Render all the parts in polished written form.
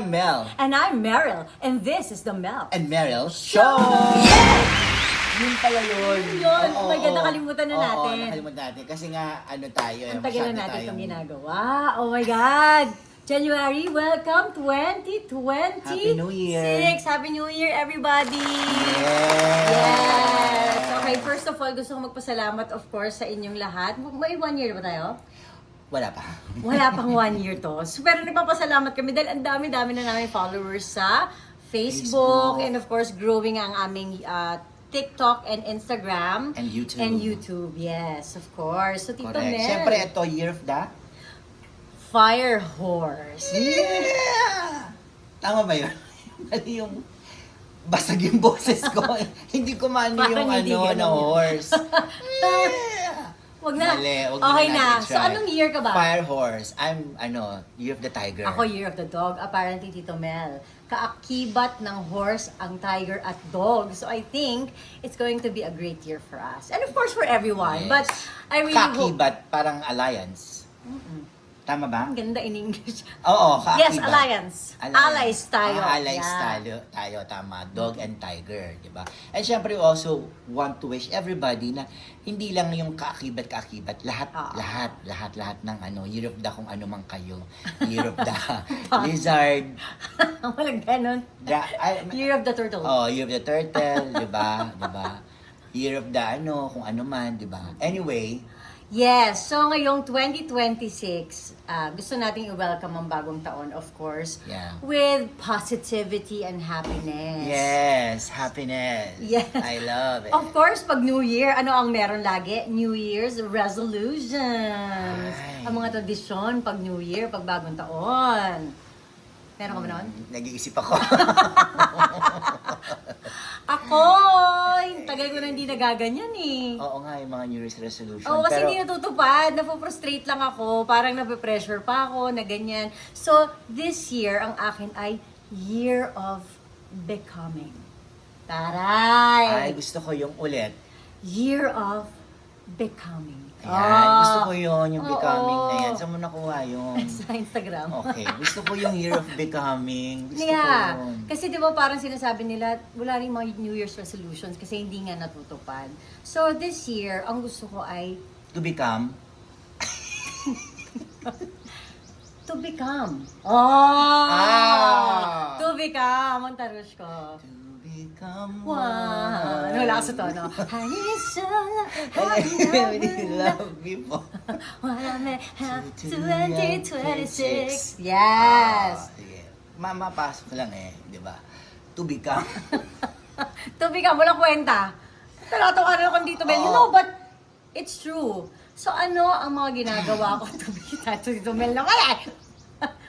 I'm Mel. And I'm Meryl, and this is the Mel. And Meryl Show! Yun pala yun. Yun. Oh my God, nakalimutan na natin. Oo, nakalimutan natin. Kasi nga, ano tayo. Ang tagal na masyado natin itong tayong- ginagawa. Oh my God! January, welcome 2026! Happy New Year! Happy New Year, everybody! Yes! Yes! Okay, first of all, gusto kong magpasalamat, of course, sa inyong lahat. May 1 year ba tayo? Wala pa. Wala pang 1 year to. So, pero nagpapasalamat kami dahil ang dami-dami na namin followers sa Facebook. And of course, growing ang aming TikTok and Instagram. And YouTube. And YouTube, yes, of course. So, Tito Correct. Mel. Siyempre, ito, Year of the... Fire Horse. Yeah! Tama ba yun? Mali yung... Basag yung boses ko. Hindi ko mano Parang yung hindi ano ganun na yun. horse. Yeah! Wag na. Mali, wag Okay na na. natin So, try. anong year ka ba? Fire horse. I'm, Year of the Tiger. Ako, Year of the Dog. Apparently, Tito Mel. Kaakibat ng horse ang tiger at dog. So, I think it's going to be a great year for us. And of course, for everyone. Yes. But, I really hope... Kakibat, parang alliance. Tama ba? Ang ganda in English. Oo, kakibat. Yes, alliance. Allies tayo. Allies Yeah. tayo, tama. Dog and tiger, di ba? And syempre, we also want to wish everybody na hindi lang yung kakibat, lahat ng Year of the kung ano man kayo. Year of the lizard. Walang ganon. Year of the turtle. Oh, Year of the turtle, di ba? Year of the kung ano man, di ba? Anyway, Yes, so ngayong 2026, gusto nating i-welcome ang bagong taon, of course, Yeah. with positivity and happiness. yes, happiness. Yes. I love it. Of course, pag New Year, ano ang meron lagi? New Year's resolutions. Ay. Ang mga tradisyon pag New Year, pag bagong taon. Meron ka ba noon? Nag-iisip ako. Ako! Tagal ko na hindi nagaganyan eh. Oo nga, yung mga New Year's resolution. Oo, kasi Pero, hindi natutupad. Napo-frustrate lang ako. Parang nape-pressure pa ako na ganyan. So, this year, ang akin ay Year of Becoming. Taray! ay, gusto ko yung ulit. Year of Becoming. Ayan, gusto ko yun, yung Oo. becoming na yan. Saan mo nakuha yun? Sa Instagram. Okay, gusto ko yung Year of Becoming. Gusto ko Yeah. yun. Kasi di ba parang sinasabi nila, wala rin mga New Year's resolutions kasi hindi nga natutupad. So, this year, ang gusto ko ay To become, to become. Oh! Ah! To become. Ang tarush ko. to become Wow. one. Wala sa tono. I really love people. 2026. Yes. Sige. Mapasok lang di ba? To become. To become. Walang kwenta. Tanato ka na kung dito, Mel. You know, but it's true. So, ano ang mga ginagawa ko to become? Dito, Mel, naman eh.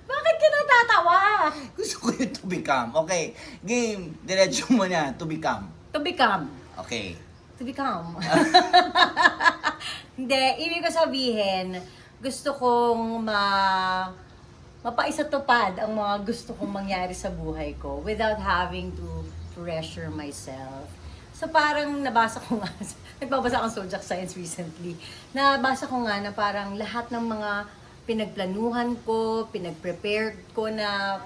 Bakit ka natatawa? Gusto ko yung to become. Okay, game. Diretso mo na. To become. To become. Okay. To become. Hindi, ibig ko sabihin, gusto kong mapaisatupad ang mga gusto kong mangyari sa buhay ko without having to pressure myself. So parang nabasa ko nga, nagbabasa akong Zodiac Science recently, nabasa ko nga na parang lahat ng mga pinagplanuhan ko, pinag-prepare ko na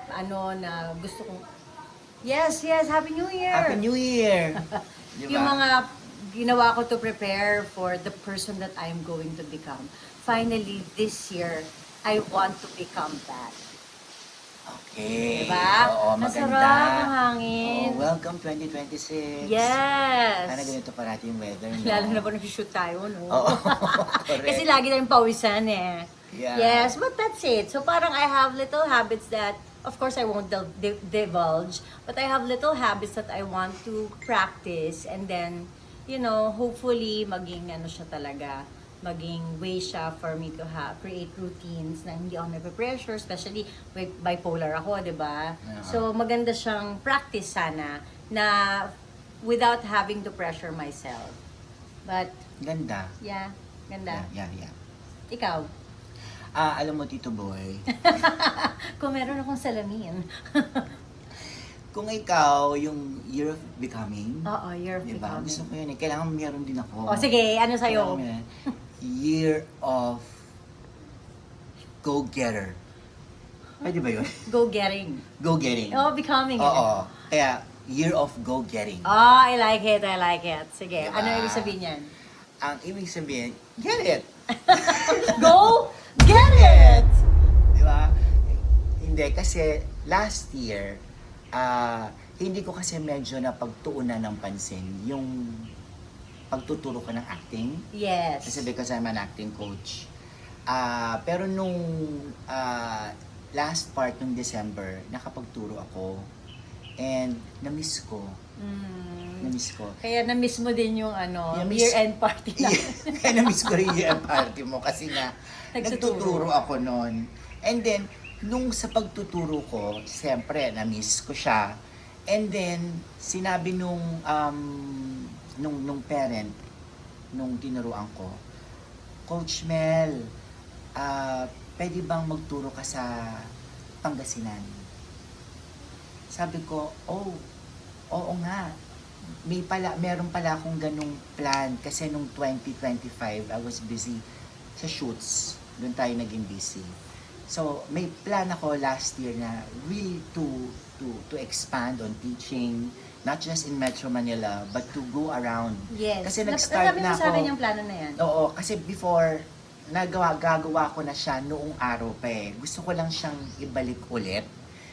na gusto kong Yes, Happy New Year! Happy New Year! Diba? Yung mga ginawa ko to prepare for the person that I'm going to become. Finally, this year, I want to become that. Okay. Diba? Oo, maganda. Masarap ang hangin. Oh, welcome 2026. Yes! Sana ganito parati yung weather, no? Lalo na po nag-shoot tayo, no? Oo, correct. Kasi lagi tayong pawisan eh. Yeah. Yes, but that's it. So parang I have little habits that, of course I won't divulge, but I have little habits that I want to practice and then, hopefully maging siya talaga, maging way siya for me to create routines na hindi ako nape-pressure, especially with bipolar ako, di ba? Uh-huh. So maganda siyang practice sana na without having to pressure myself. But, Ganda. yeah, ganda. Yeah. Ikaw? Alam mo, Tito Boy, Kung meron akong salamin. kung ikaw, yung Year of Becoming, Oo, Year of diba? Becoming. Gusto ko yun Kailangan meron din ako. O sige, ano sa'yo? Kailangan mo yan. Year of Go-Getter. Pwede ba yun? Go-getting. Go-getting. Oh, becoming. Oo. Kaya, year of go-getting. Oh, I like it. Sige, Diba? ano ibig sabihin yan? Ang ibig sabihin, get it! Go, get it! Di ba? Hindi, kasi last year, hindi ko kasi medyo napagtuunan ng pansin yung pagtuturo ko ng acting. Yes. Kasi because I'm an acting coach. Pero nung last part ng December, nakapagturo ako. And na-miss ko. Na-miss ko. Kaya na-miss mo din yung Na-miss- year-end party na. Kaya na-miss ko rin yung party mo kasi nga Nagtuturo. nagtuturo ako noon. And then, nung sa pagtuturo ko, siyempre, na-miss ko siya. And then, sinabi nung parent, nung tinuruan ko, Coach Mel, pwede bang magturo ka sa Pangasinan? Sabi ko, oo nga. Meron pala akong ganung plan kasi nung 2025, I was busy sa shoots. Doon tayo naging busy. So, may plan ako last year na really to expand on teaching, not just in Metro Manila, but to go around. Yes. Kasi nag-start Nasabi na mo sa akin ako. yung plano na yan. Oo, kasi before, gagawa ko na siya noong araw pa eh. Gusto ko lang siyang ibalik ulit.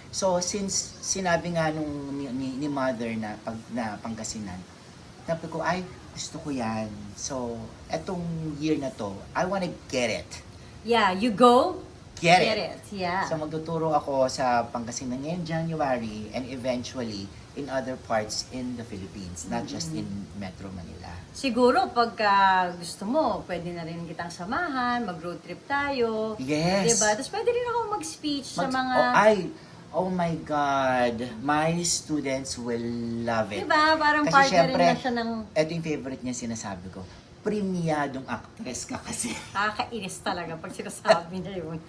So, since sinabi nga ni mother na Pangasinan, sabi ko, ay, gusto ko yan. So, etong year na to, I wanna get it. Yeah, you go, Get get it. it. Yeah. So, magtuturo ako sa Pangasinan ngayong January and eventually in other parts in the Philippines, not just in Metro Manila. Siguro, pagka gusto mo, pwede na rin kitang samahan, mag-road trip tayo. Yes. Diba? Tapos pwede rin ako mag-speech sa mga... Oh my God, my students will love it. Diba? Parang Kasi partner syempre, rin na siya ng... Ito yung favorite niya sinasabi ko. Premiadong actress ka kasi. Nakakainis talaga pag sinasabi niya yun.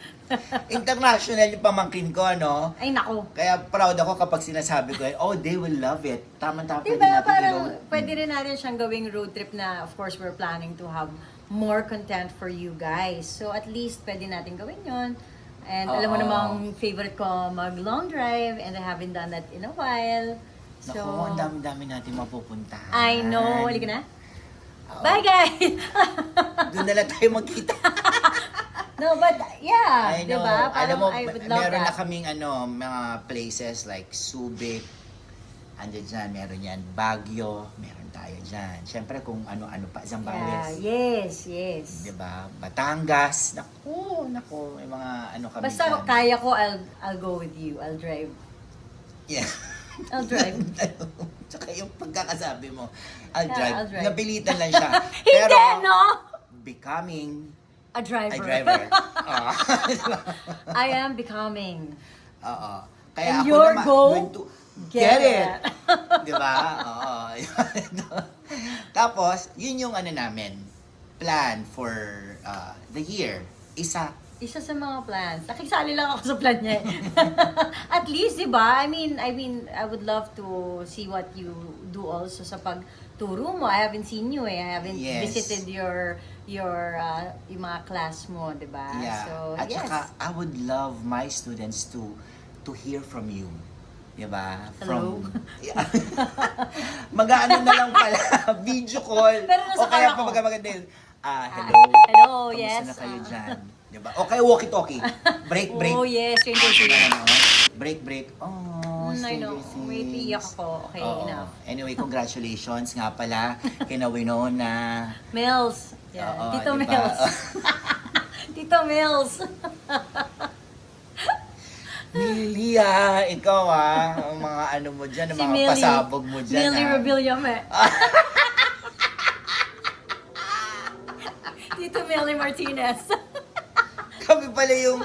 International yung pamangkin ko, no? Ay, nako. Kaya proud ako kapag sinasabi ko, oh, they will love it. Tama-tama pwede Diba? natin Parang i-road. pwede rin natin siyang gawing road trip na, of course, we're planning to have more content for you guys. So, at least, pwede natin gawin yon. And alam mo Oo. namang favorite ko mag-long drive and I haven't done that in a while. So, Naku, ang dami-dami natin mapupuntahan. I know. Huli ka na? Oo. Bye, guys! Doon na lang tayo magkita. No, but yeah, I know. diba? Parang Alam mo, I would love meron na that. kaming mga places like Subic, andyan dyan, meron yan, Baguio, meron tayo dyan. Siyempre kung ano-ano pa, Yeah, Zambales. yes. Diba? Batangas. Naku, may mga ano kami Basta dyan. kaya ko, I'll go with you. I'll drive. Yeah. I'll drive. Tsaka yung pagkakasabi mo, I'll Yeah, drive. I'll drive. Napilitan lang siya. Hindi, no? Becoming A driver. a driver. Oo. I am becoming. Oo. Kaya And ako you're naman, going to get get it. it. Di ba? Oo. Tapos, yun yung namin, plan for the year. Isa sa mga plans. Nakisali lang ako sa plan niya. At least, di ba? I mean, I would love to see what you do also sa pagturo mo. I haven't seen you eh. I haven't Yes. visited your yung mga class mo, di ba? Yeah. So, At yes. saka, I would love my students to hear from you. Diba? Hello? Yeah. Mag-ano na lang pala, video call. Pero nasa o kaya car pa ako. maganda yun. Hello. Hello, Kamusta yes. na kayo dyan? Diba? O kaya walkie-talkie. Break. Oh, yes. Stranger Ano, Things. break. Oh, I know. Stranger Wait, Things. iyak ako. Okay, Oo. enough. Anyway, congratulations nga pala kina Winona. Mills. Yeah. Oo, Tito diba? Mills. Tito Mills. Milia, ikaw ang mga ano mo dyan, ang Si mga Millie. pasabog mo dyan. Millie ah. Rebillame. Tito Millie Martinez. Kami pala yung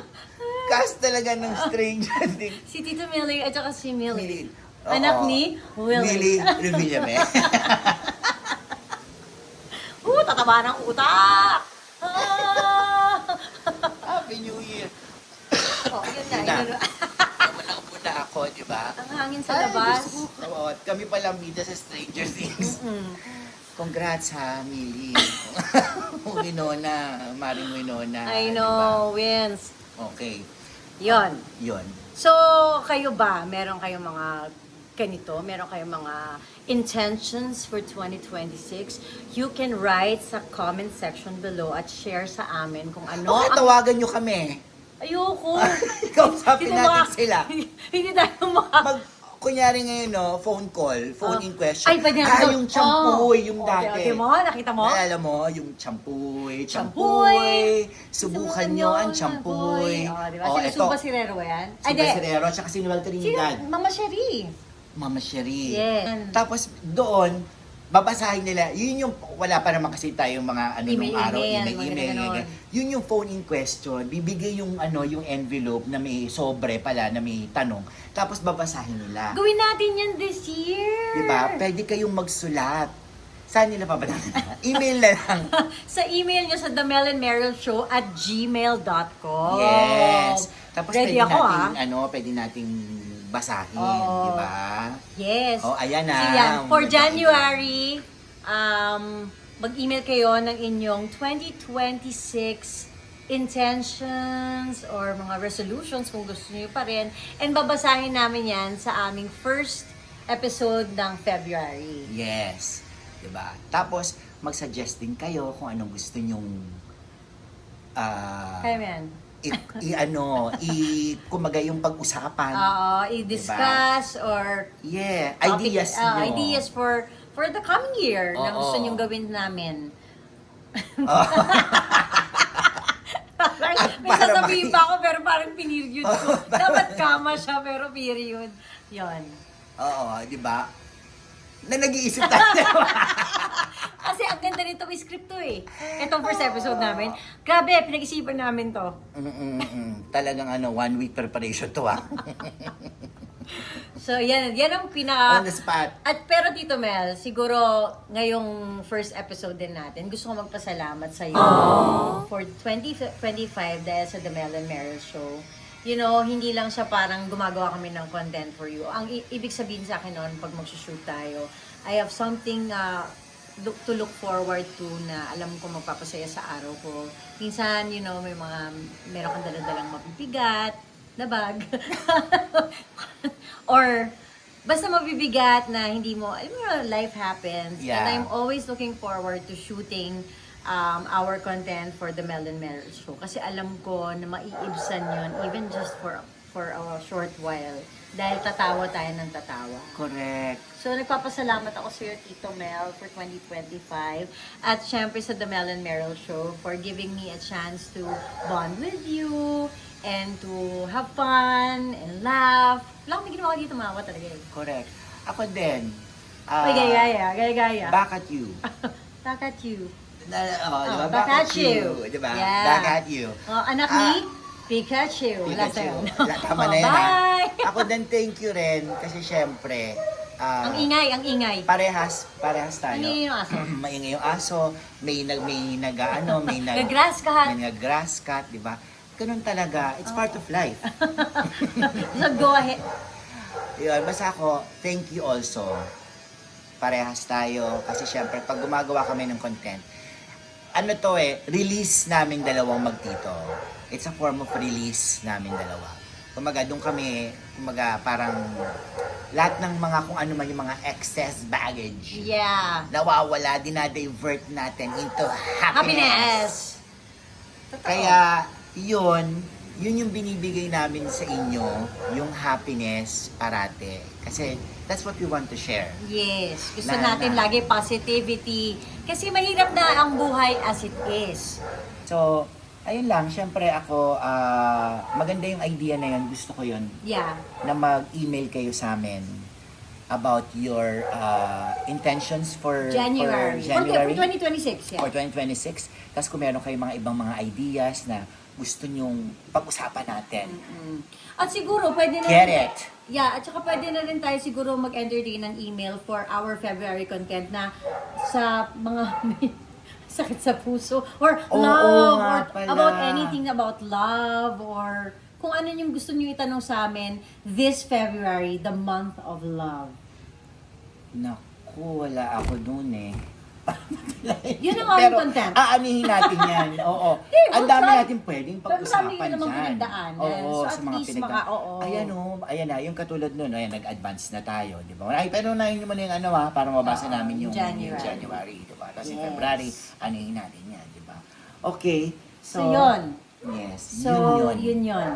cast talaga ng Stranger Things. Si Tito Millie at saka si Millie. Millie. Oo. Anak ni Willie. Millie Revillame. Tataba ng utak! Ah! Happy New Year. Oh, yun na. Yun na. Yun na. Muna ako, di ba? Ang hangin sa labas. Oo, at kami pala media sa Stranger Things. Congrats ha, Millie. Winona, Maring Winona. I di ba? know, wins. Okay. Yon. Yun. So, kayo ba, meron kayong mga ganito? Meron kayong mga intentions for 2026? You can write sa comment section below at share sa amin kung ano Okay, tawagan nyo kami. Ayoko. Kausapin Hindi ko natin maka- sila. Hindi tayo Kunyari ngayon, no, phone call, phone in question. Ay, pwede natin. yung champuy, yung Okay, dati. okay mo? Nakita mo? Naalala mo, yung champuy, Champuy. Subukan nyo ang champuy. Oh, diba? Sino Suba Sirero yan? Si Baserero, at saka si Noel Trinidad. Mama Cherie. Mama Cherie. Yes. Tapos doon, babasahin nila, yun yung, wala pa naman kasi tayong mga ano nung araw, Mga email. ganon. Yun yung phone in question, bibigay yung ano, yung envelope na may sobre pala, na may tanong, tapos babasahin nila. Gawin natin yan this year. Diba? Pwede kayong magsulat. Saan nila papadala? Email na lang. Sa email nyo sa themelonmerylshow@gmail.com. Yes. Tapos Ready pwede ako, nating, pwede nating basahin, Oo. di ba? Yes. Oh, ayan na. So yan, for Maganda. January, mag-email kayo ng inyong 2026 intentions or mga resolutions kung gusto niyo pa rin. And babasahin namin yan sa aming first episode ng February. Yes. Di ba? Tapos, mag-suggest din kayo kung anong gusto nyong Kaya mo yan? kumaga yung pag-usapan. Oo, i-discuss or Yeah, topic- ideas nyo. ideas for the coming year na Oo. gusto nyong gawin namin. At May para sasabihin pa ako pero parang pineriod ko. Dapat kama siya pero period. Yon. Oo, di ba? Na nag-iisip tayo. Kasi ang ganda nito, may script to eh. Itong first episode namin. Grabe, pinag-isipan namin to. Talagang 1 week preparation to So, yan ang pinaka... On the spot. At pero Tito Mel, siguro ngayong first episode din natin, gusto ko magpasalamat sa iyo for 2025 dahil sa The Mel and Meryl Show. You know, hindi lang siya parang gumagawa kami ng content for you. Ang ibig sabihin sa akin noon, pag mag-shoot tayo, I have something to look forward to na alam ko magpapasaya sa araw ko. Minsan, you know, meron kang daladalang mabibigat na bag. Or, basta mabibigat na hindi mo, alam mo, life happens. Yeah. And I'm always looking forward to shooting our content for the Mel and Meryl Show. Kasi alam ko na maiibsan yun, even just for a short while. Dahil tatawa tayo ng tatawa. Correct. So, nagpapasalamat ako sa iyo, Tito Mel, for 2025. At syempre sa The Mel and Meryl Show for giving me a chance to bond with you and to have fun and laugh. Wala akong ginawa dito, mawa talaga eh. Correct. Ako din. Uy, gaya. Back at you. Back at you. Diba? Back at you. Diba? Yeah. Back at you. Anak ni Pikachu. Last Pikachu. time. Tama na yan, Bye! Ako din, thank you rin. Kasi syempre, Ang ingay. parehas tayo. Ang ingay yung aso. Maingay yung aso, may Nag-grass cut. may nag-grass cut, di ba? Ganun talaga. It's part of life. So, go ahead. Yun, basta ako, thank you also. Parehas tayo. Kasi syempre, pag gumagawa kami ng content, release naming dalawang magtito. It's a form of release naming dalawa. Doon kami, parang lahat ng mga kung ano man yung mga excess baggage. Yeah. Nawawala, dinadivert natin into happiness. Happiness. Totoo. Kaya, yun yung binibigay namin sa inyo, yung happiness parate. Kasi, that's what we want to share. Yes. Gusto Na- natin na- lagi positivity. Kasi mahirap na ang buhay as it is. So, ayun lang, syempre ako, maganda yung idea na yun, gusto ko yun, Yeah. na mag-email kayo sa amin about your intentions for January. for January, For 2026, yeah. for 2026. Tapos kung meron kayong mga ibang mga ideas na gusto nyong pag-usapan natin. At siguro, pwede na Get rin, it? Yeah, at saka pwede na rin tayo siguro mag-entertain ng email for our February content na sa mga may sakit sa puso or Oo love nga or pala. about anything about love or kung ano yung gusto niyo itanong sa amin this February, the month of love. Naku, wala ako dun eh. Yun ang aming Pero, content. aanihin natin yan. Oo. Hey, Ang we'll dami try. natin pwedeng Pero marami pag-usapan ka namang dyan. pinagdaanan. Oo, So, sa at mga least pinagdaanan. oo. Ayan na, yung katulad nun, ayan, nag-advance na tayo, di ba? Ay, pero nahin mo na yung ano para mabasa namin yung January, di ba? Tapos yung Yes. February, anihin natin yan, di ba? Okay. So, yun. Yes, So, yun. yun.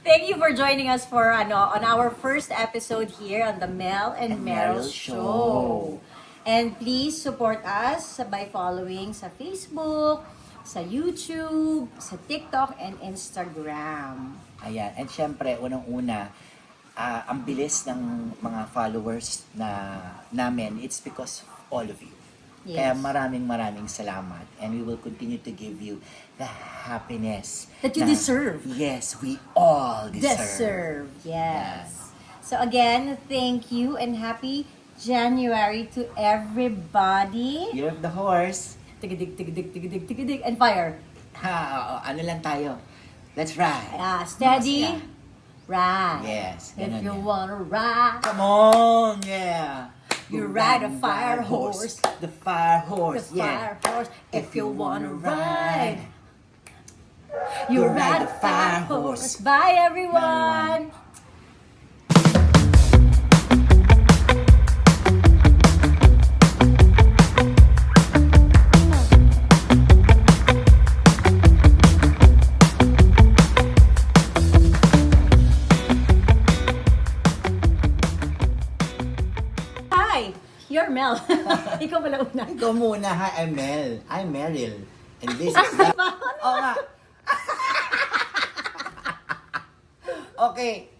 Thank you for joining us for on our first episode here on the Mel and Meryl Show. And please support us by following sa Facebook, sa YouTube, sa TikTok, and Instagram. Ayan. And syempre, unang-una, ang bilis ng mga followers namin, it's because of all of you. Yes. Kaya maraming salamat. And we will continue to give you the happiness That you deserve. Yes, we all deserve. Yes. So again, thank you and happy January to everybody. Year of the horse. Tigidig, tigidig, tigidig, tigidig, and fire. Ano lang tayo? Let's ride. Steady, Masaya. ride. Yes, If ganun you yan. wanna ride, Come on, yeah. You ride a fire horse. The fire the horse, yeah. fire horse. If you wanna ride, you you ride ride the a fire fire horse. horse. Bye everyone. Hi, you're Mel. Ikaw pala una. Ikaw muna ha, I'm Mel. I'm Meryl. And this is the... Oo nga. Okay.